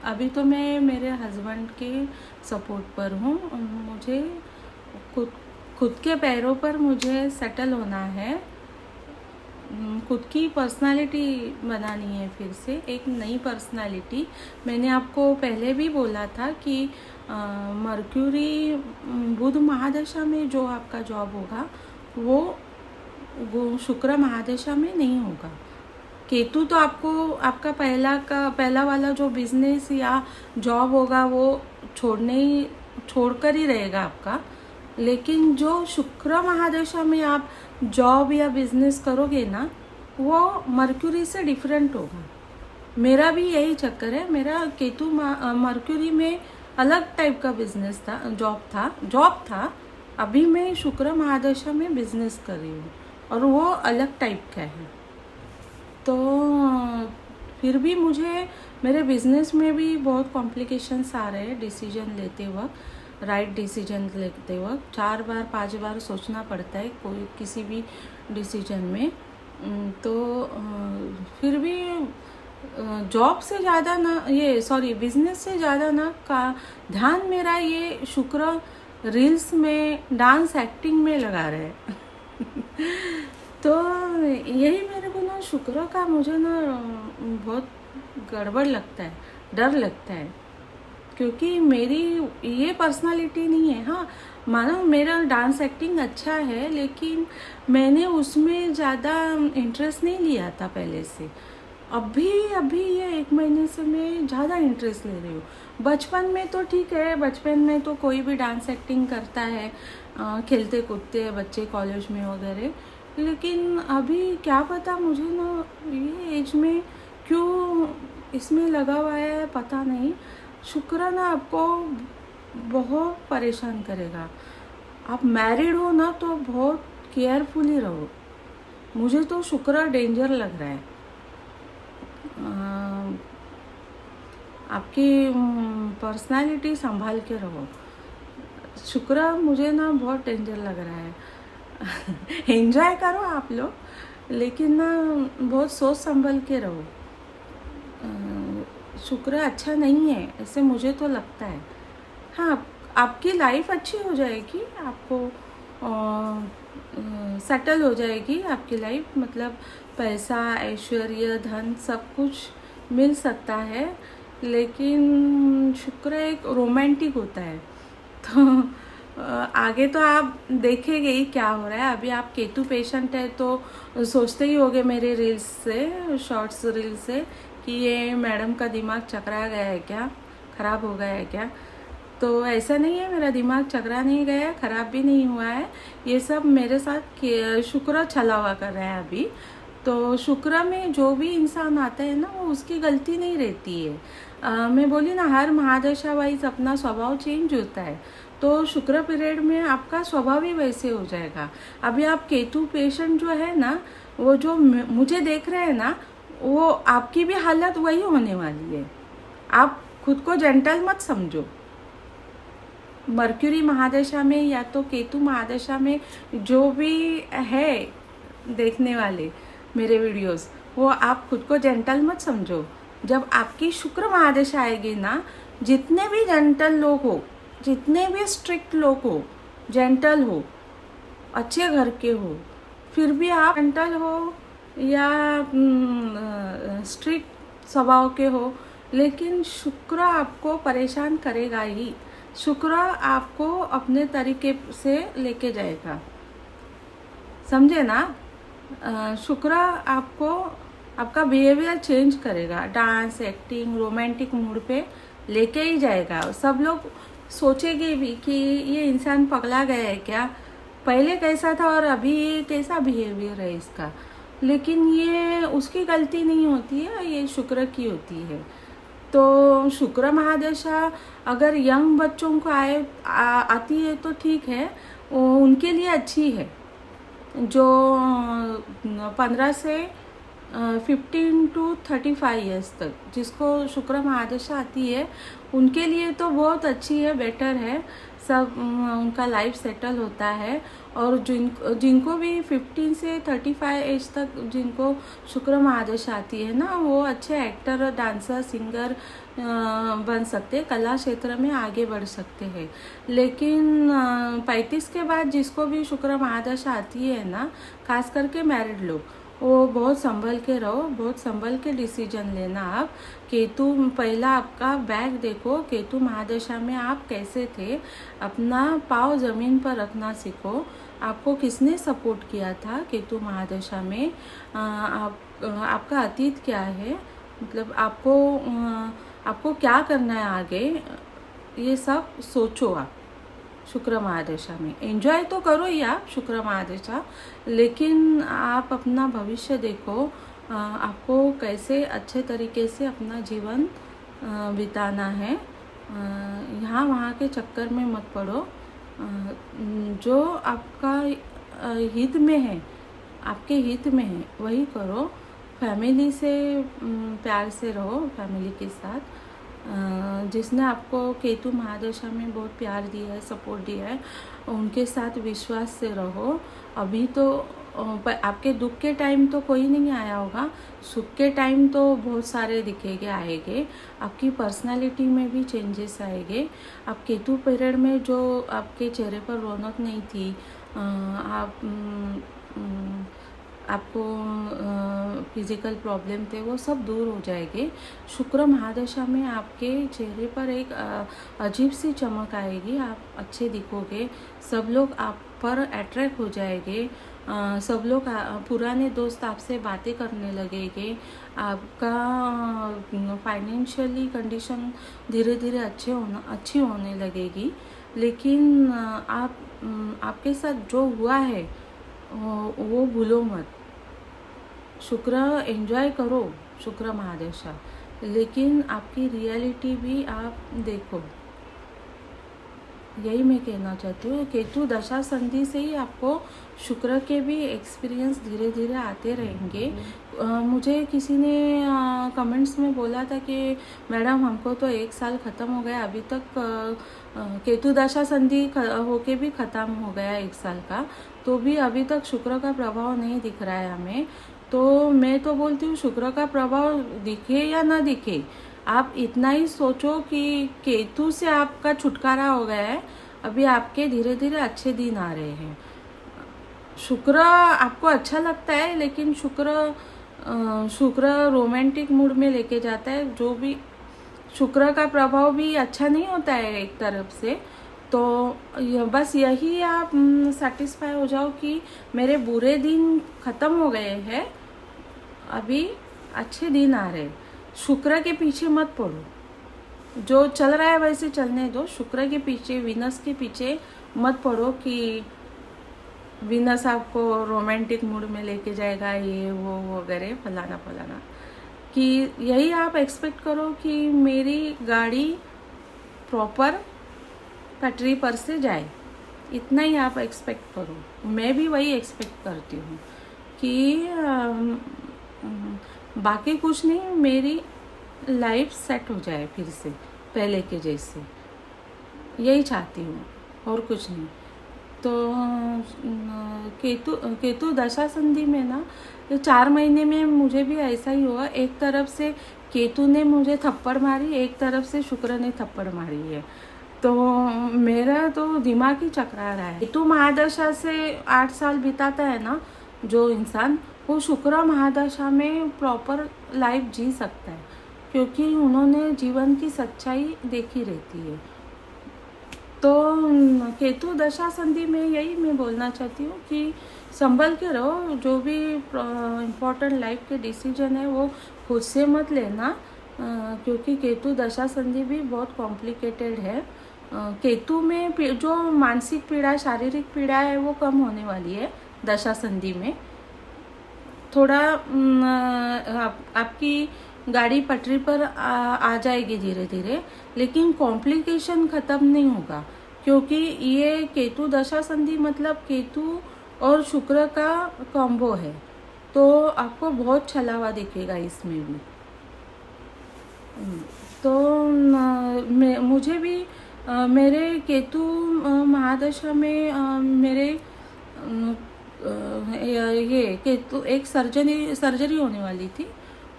अभी तो मैं मेरे हस्बैंड के सपोर्ट पर हूँ। मुझे खुद खुद के पैरों पर मुझे सेटल होना है। खुद की पर्सनालिटी बनानी है, फिर से एक नई पर्सनालिटी। मैंने आपको पहले भी बोला था कि मर्क्यूरी बुध महादशा में जो आपका जॉब होगा वो शुक्र महादशा में नहीं होगा। केतु तो आपको आपका पहला वाला जो बिजनेस या जॉब होगा वो छोड़कर ही रहेगा आपका। लेकिन जो शुक्र महादशा में आप जॉब या बिजनेस करोगे ना, वो मर्क्यूरी से डिफरेंट होगा। मेरा भी यही चक्कर है। मेरा केतु मर्क्यूरी में अलग टाइप का बिजनेस था, जॉब था। अभी मैं शुक्र महादशा में बिजनेस कर रही हूँ और वो अलग टाइप का है। तो फिर भी मुझे मेरे बिजनेस में भी बहुत कॉम्प्लिकेशंस आ रहे हैं। डिसीजन लेते वक्त, राइट डिसीजन लेते वक्त 4 बार 5 बार सोचना पड़ता है किसी भी डिसीजन में। तो फिर भी जॉब से ज़्यादा ना, बिजनेस से ज़्यादा ना का ध्यान मेरा ये शुक्र रील्स में, डांस एक्टिंग में लगा रहे हैं। तो यही मेरे को ना शुक्र का मुझे ना बहुत गड़बड़ लगता है, डर लगता है, क्योंकि मेरी ये पर्सनालिटी नहीं है। हाँ, मानो मेरा डांस एक्टिंग अच्छा है, लेकिन मैंने उसमें ज़्यादा इंटरेस्ट नहीं लिया था पहले से। अभी ये 1 महीने से मैं ज़्यादा इंटरेस्ट ले रही हूँ। बचपन में तो ठीक है, बचपन में तो कोई भी डांस एक्टिंग करता है, खेलते कूदते हैं बच्चे कॉलेज में वगैरह। लेकिन अभी क्या पता मुझे ना ये एज में क्यों इसमें लगा हुआ है, पता नहीं। शुक्र ना आपको बहुत परेशान करेगा। आप मैरिड हो ना तो बहुत केयरफुली रहो। मुझे तो शुक्र डेंजर लग रहा है। आपकी पर्सनालिटी संभाल के रहो। शुक्र मुझे ना बहुत डेंजर लग रहा है। एंजॉय करो आप लोग, लेकिन ना बहुत सोच संभल के रहो। शुक्र अच्छा नहीं है, ऐसे मुझे तो लगता है। हाँ, आपकी लाइफ अच्छी हो जाएगी, आपको सेटल हो जाएगी आपकी लाइफ, मतलब पैसा, ऐश्वर्य, धन सब कुछ मिल सकता है। लेकिन शुक्र एक रोमांटिक होता है। तो आगे तो आप देखेंगे ही क्या हो रहा है। अभी आप केतु पेशेंट है तो सोचते ही होगे मेरे रील्स से, शॉर्ट्स रील से, कि ये मैडम का दिमाग चकरा गया है क्या, ख़राब हो गया है क्या। तो ऐसा नहीं है, मेरा दिमाग चकरा नहीं गया, ख़राब भी नहीं हुआ है। ये सब मेरे साथ शुक्र छलावा कर रहा है अभी। तो शुक्र में जो भी इंसान आता है ना, वो उसकी गलती नहीं रहती है। मैं बोली ना, हर महादशा वाइज अपना स्वभाव चेंज होता है। तो शुक्र पीरियड में आपका स्वभाव ही वैसे हो जाएगा। अभी आप केतु पेशेंट जो है ना, वो जो मुझे देख रहे हैं ना, वो आपकी भी हालत वही होने वाली है। आप खुद को जेंटल मत समझो। मर्क्यूरी महादशा में या तो केतु महादशा में जो भी है देखने वाले मेरे वीडियोस, वो आप खुद को जेंटल मत समझो। जब आपकी शुक्र महादशा आएगी ना, जितने भी जेंटल लोग हो, जितने भी स्ट्रिक्ट लोग हो, जेंटल हो, अच्छे घर के हो, फिर भी आप जेंटल हो या स्ट्रिक्ट स्वभाव के हो, लेकिन शुक्र आपको परेशान करेगा ही। शुक्र आपको अपने तरीके से लेके जाएगा, समझे ना। शुक्र आपको आपका बिहेवियर चेंज करेगा, डांस, एक्टिंग, रोमांटिक मूड पे लेके ही जाएगा। सब लोग सोचेंगे भी कि ये इंसान पगला गया है क्या, पहले कैसा था और अभी कैसा बिहेवियर है इसका। लेकिन ये उसकी गलती नहीं होती है, ये शुक्र की होती है। तो शुक्र महादशा अगर यंग बच्चों को आती है तो ठीक है, उनके लिए अच्छी है। जो 15 से 15 to 35 ईयर्स तक जिसको शुक्र महादशा आती है, उनके लिए तो बहुत अच्छी है, बेटर है। सब उनका लाइफ सेटल होता है। और जिनको भी 15 से 35 एज तक जिनको शुक्र महादशा आती है ना, वो अच्छे एक्टर, डांसर, सिंगर बन सकते हैं, कला क्षेत्र में आगे बढ़ सकते हैं। लेकिन 35 के बाद जिसको भी शुक्र महादशा आती है ना, खास करके मैरिड लोग, वो बहुत संभल के रहो, बहुत संभल के डिसीजन लेना। आप केतु, पहला आपका बैक देखो, केतु महादशा में आप कैसे थे, अपना पाँव ज़मीन पर रखना सीखो। आपको किसने सपोर्ट किया था केतु महादशा में, आपका अतीत क्या है, मतलब आपको क्या करना है आगे, ये सब सोचो आप शुक्र महादशा में। एंजॉय तो करो ही आप शुक्र महादशा, लेकिन आप अपना भविष्य देखो, आपको कैसे अच्छे तरीके से अपना जीवन बिताना है। यहाँ वहाँ के चक्कर में मत पड़ो। जो आपका हित में है, आपके हित में है, वही करो। फैमिली से प्यार से रहो, फैमिली के साथ। जिसने आपको केतु महादशा में बहुत प्यार दिया है, सपोर्ट दिया है, उनके साथ विश्वास से रहो। अभी तो आपके दुख के टाइम तो कोई नहीं आया होगा, सुख के टाइम तो बहुत सारे दिखेंगे, आएंगे। आपकी पर्सनालिटी में भी चेंजेस आएंगे। आप केतु पीरियड में जो आपके चेहरे पर रौनक नहीं थी, आपको फिज़िकल प्रॉब्लम थे, वो सब दूर हो जाएंगे। शुक्र महादशा में आपके चेहरे पर एक अजीब सी चमक आएगी, आप अच्छे दिखोगे, सब लोग आप पर अट्रैक्ट हो जाएंगे। सब लोग पुराने दोस्त आपसे बातें करने लगेंगे। आपका फाइनेंशियली कंडीशन धीरे धीरे अच्छी होने लगेगी। लेकिन आपके साथ जो हुआ है वो भूलो मत। शुक्र एंजॉय करो शुक्र महादशा, लेकिन आपकी रियलिटी भी आप देखो, यही मैं कहना चाहती हूँ। केतु दशा संधि से ही आपको शुक्र के भी एक्सपीरियंस धीरे धीरे आते रहेंगे। मुझे किसी ने कमेंट्स में बोला था कि मैडम हमको तो 1 साल ख़त्म हो गया, अभी तक केतु दशा संधि होके भी ख़त्म हो गया 1 साल का, तो भी अभी तक शुक्र का प्रभाव नहीं दिख रहा है हमें। तो मैं तो बोलती हूँ शुक्र का प्रभाव दिखे या ना दिखे, आप इतना ही सोचो कि केतु से आपका छुटकारा हो गया है, अभी आपके धीरे धीरे अच्छे दिन आ रहे हैं। शुक्र आपको अच्छा लगता है, लेकिन शुक्र रोमांटिक मूड में लेके जाता है। जो भी शुक्र का प्रभाव भी अच्छा नहीं होता है एक तरफ से। तो बस यही आप सेटिस्फाई हो जाओ कि मेरे बुरे दिन ख़त्म हो गए हैं, अभी अच्छे दिन आ रहे। शुक्र के पीछे मत पड़ो, जो चल रहा है वैसे चलने दो। शुक्र के पीछे, वीनस के पीछे मत पड़ो कि वीनस आपको रोमांटिक मूड में लेके जाएगा, ये वो वगैरह फलाना फलाना। कि यही आप एक्सपेक्ट करो कि मेरी गाड़ी प्रॉपर पटरी पर से जाए, इतना ही आप एक्सपेक्ट करो। मैं भी वही एक्सपेक्ट करती हूँ कि बाकी कुछ नहीं, मेरी लाइफ सेट हो जाए फिर से पहले के जैसे, यही चाहती हूँ और कुछ नहीं। तो केतु दशा संधि में ना 4 महीने में मुझे भी ऐसा ही हुआ। एक तरफ से केतु ने मुझे थप्पड़ मारी, एक तरफ से शुक्र ने थप्पड़ मारी है, तो मेरा तो दिमाग ही चकरा रहा है। केतु महादशा से 8 साल बिताता है ना जो इंसान, वो शुक्र महादशा में प्रॉपर लाइफ जी सकता है, क्योंकि उन्होंने जीवन की सच्चाई देखी रहती है। तो केतु दशा संधि में यही मैं बोलना चाहती हूँ कि संभल के रहो। जो भी इम्पोर्टेंट लाइफ के डिसीजन है वो खुद से मत लेना, क्योंकि केतु दशा संधि भी बहुत कॉम्प्लिकेटेड है। केतु में जो मानसिक पीड़ा, शारीरिक पीड़ा है वो कम होने वाली है दशा संधि में। थोड़ा आपकी गाड़ी पटरी पर आ जाएगी धीरे धीरे, लेकिन कॉम्प्लिकेशन ख़त्म नहीं होगा, क्योंकि ये केतु दशा संधि मतलब केतु और शुक्र का कॉम्बो है। तो आपको बहुत छलावा दिखेगा इसमें भी। तो मुझे भी मेरे केतु महादशा में मेरे ये केतु एक सर्जरी होने वाली थी।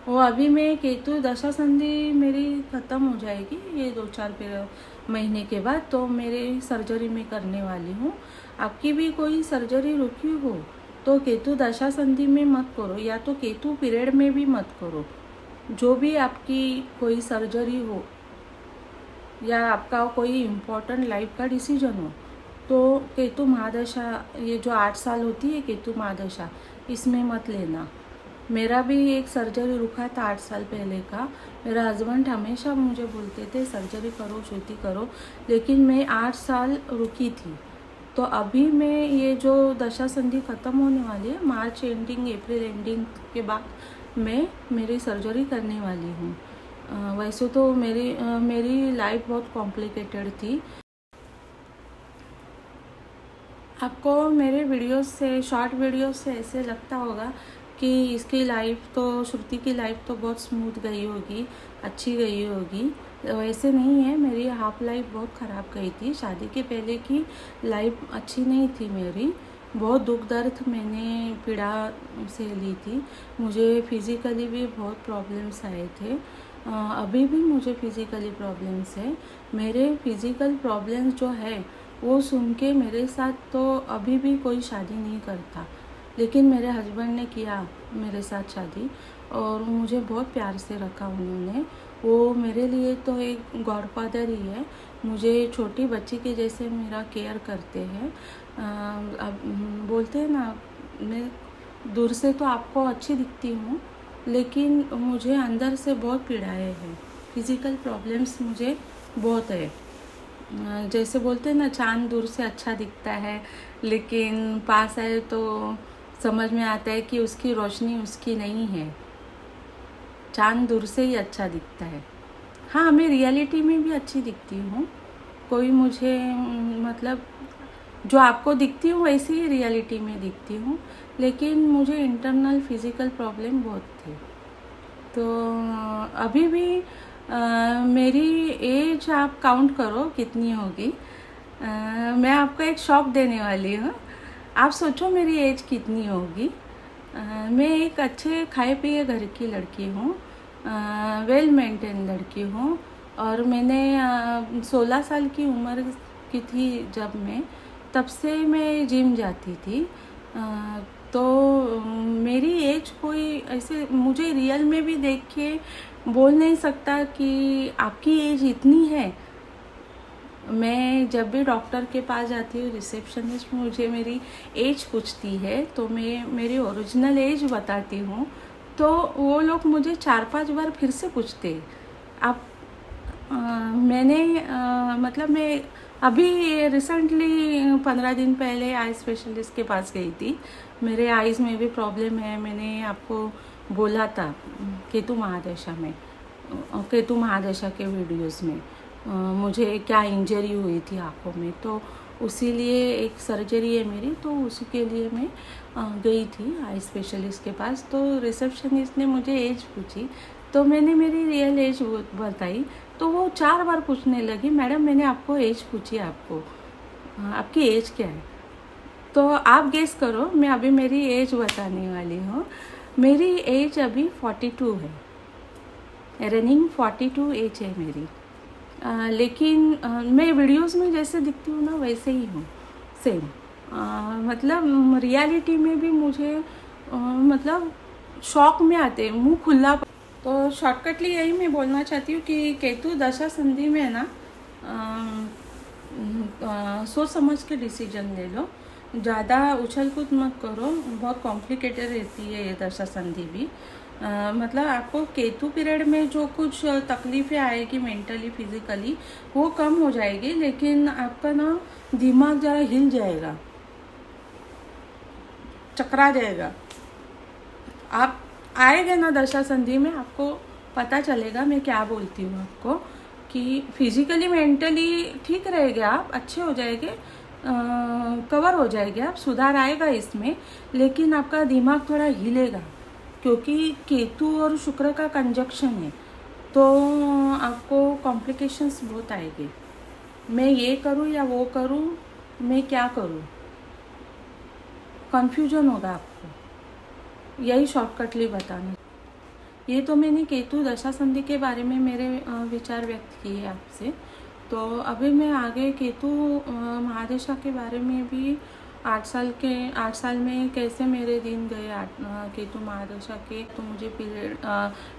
वो अभी मैं केतु दशा संधि मेरी ख़त्म हो जाएगी ये 2-4 महीने के बाद, तो मेरी सर्जरी मैं करने वाली हूँ। आपकी भी कोई सर्जरी रुकी हो तो केतु दशा संधि में मत करो, या तो केतु पीरियड में भी मत करो। जो भी आपकी कोई सर्जरी हो या आपका कोई इम्पोर्टेंट लाइफ का डिसीजन हो, तो केतु महादशा, ये जो 8 साल होती है केतु महादशा, इसमें मत लेना। मेरा भी एक सर्जरी रुका था 8 साल पहले का। मेरा हस्बैंड हमेशा मुझे बोलते थे सर्जरी करो, शुद्धि करो, लेकिन मैं 8 साल रुकी थी। तो अभी मैं ये जो दशा संधि ख़त्म होने वाली है, मार्च एंडिंग अप्रैल एंडिंग के बाद मैं मेरी सर्जरी करने वाली हूँ। वैसे तो मेरी लाइफ बहुत कॉम्प्लिकेटेड थी। आपको मेरे वीडियोस से, शॉर्ट वीडियोस से ऐसे लगता होगा कि इसकी लाइफ तो, श्रुति की लाइफ तो बहुत स्मूथ गई होगी, अच्छी गई होगी। वैसे नहीं है, मेरी हाफ लाइफ बहुत ख़राब गई थी। शादी के पहले की लाइफ अच्छी नहीं थी मेरी। बहुत दुख दर्द मैंने पीड़ा से ली थी। मुझे फिज़िकली भी बहुत प्रॉब्लम्स आए थे। अभी भी मुझे फिज़िकली प्रॉब्लम्स है। मेरे फिज़िकल प्रॉब्लम्स जो है वो सुन के मेरे साथ तो अभी भी कोई शादी नहीं करता, लेकिन मेरे हस्बैंड ने किया मेरे साथ शादी और मुझे बहुत प्यार से रखा उन्होंने। वो मेरे लिए तो एक गॉडफादर ही है। मुझे छोटी बच्ची के जैसे मेरा केयर करते हैं। अब बोलते हैं ना, मैं दूर से तो आपको अच्छी दिखती हूँ, लेकिन मुझे अंदर से बहुत पीड़ाएं हैं। फिज़िकल प्रॉब्लम्स मुझे बहुत है। जैसे बोलते हैं ना, चाँद दूर से अच्छा दिखता है, लेकिन पास आए तो समझ में आता है कि उसकी रोशनी उसकी नहीं है। चाँद दूर से ही अच्छा दिखता है। हाँ, मैं रियलिटी में भी अच्छी दिखती हूँ। कोई मुझे मतलब जो आपको दिखती हूँ वैसे ही रियलिटी में दिखती हूँ, लेकिन मुझे इंटरनल फिज़िकल प्रॉब्लम बहुत थी। तो अभी भी मेरी एज आप काउंट करो कितनी होगी। मैं आपको एक शॉक देने वाली हूँ। आप सोचो मेरी एज कितनी होगी। मैं एक अच्छे खाए पिए घर की लड़की हूँ, वेल मेंटेन लड़की हूँ। और मैंने 16 साल की उम्र की थी जब मैं, तब से मैं जिम जाती थी। तो मेरी एज कोई ऐसे मुझे रियल में भी देख के बोल नहीं सकता कि आपकी एज इतनी है। मैं जब भी डॉक्टर के पास जाती हूँ, रिसेप्शनिस्ट मुझे मेरी एज पूछती है तो मैं मेरी ओरिजिनल एज बताती हूँ, तो वो लोग मुझे 4-5 बार फिर से पूछते। आप मतलब मैं अभी रिसेंटली 15 दिन पहले आई स्पेशलिस्ट के पास गई थी। मेरे आईज़ में भी प्रॉब्लम है। मैंने आपको बोला था केतु महादशा में, केतु महादशा के वीडियोस में मुझे क्या इंजरी हुई थी आँखों में, तो उसी लिए एक सर्जरी है मेरी, तो उसी के लिए मैं गई थी आई स्पेशलिस्ट के पास। तो रिसेप्शनिस्ट ने मुझे एज पूछी, तो मैंने मेरी रियल एज बताई। तो वो 4 बार पूछने लगी, मैडम मैंने आपको एज पूछी, आपकी एज क्या है? तो आप गेस करो, मैं अभी मेरी एज बताने वाली हूँ। मेरी एज अभी 42 है, रनिंग 42 एज है मेरी। लेकिन मैं वीडियोस में जैसे दिखती हूँ ना वैसे ही हूँ, सेम। मतलब रियलिटी में भी मुझे मतलब शौक में आते, मुंह खुला। तो शॉर्टकटली यही मैं बोलना चाहती हूँ कि केतु दशा संधि में ना सोच समझ के डिसीजन ले लो, ज़्यादा उछल कूद मत करो। बहुत कॉम्प्लिकेटेड रहती है ये दशा संधि भी। मतलब आपको केतु पीरियड में जो कुछ तकलीफ़ें आएगी मेंटली फिज़िकली वो कम हो जाएगी, लेकिन आपका ना दिमाग ज़रा हिल जाएगा, चकरा जाएगा। आप आएगा ना दशा संधि में, आपको पता चलेगा मैं क्या बोलती हूँ आपको, कि फिज़िकली मेंटली ठीक रहेंगे आप, अच्छे हो जाएंगे, कवर हो जाएंगे आप, सुधार आएगा इसमें, लेकिन आपका दिमाग थोड़ा हिलेगा क्योंकि केतु और शुक्र का कंजक्शन है, तो आपको कॉम्प्लिकेशंस बहुत आएंगे। मैं ये करूँ या वो करूँ, मैं क्या करूँ, कन्फ्यूजन होगा आपको। यही शॉर्टकटली बताना। ये तो मैंने केतु दशा संधि के बारे में मेरे विचार व्यक्त किए आपसे। तो अभी मैं आगे केतु महादशा के बारे में भी 8 साल में कैसे मेरे दिन गए केतु महादशा के, तो मुझे पीरियड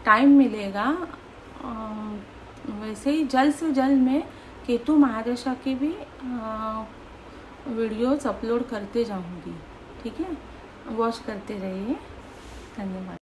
टाइम मिलेगा। वैसे ही जल्द से जल्द मैं केतु महादशा के भी वीडियोस अपलोड करते जाऊंगी। ठीक है, वॉच करते रहिए। धन्यवाद।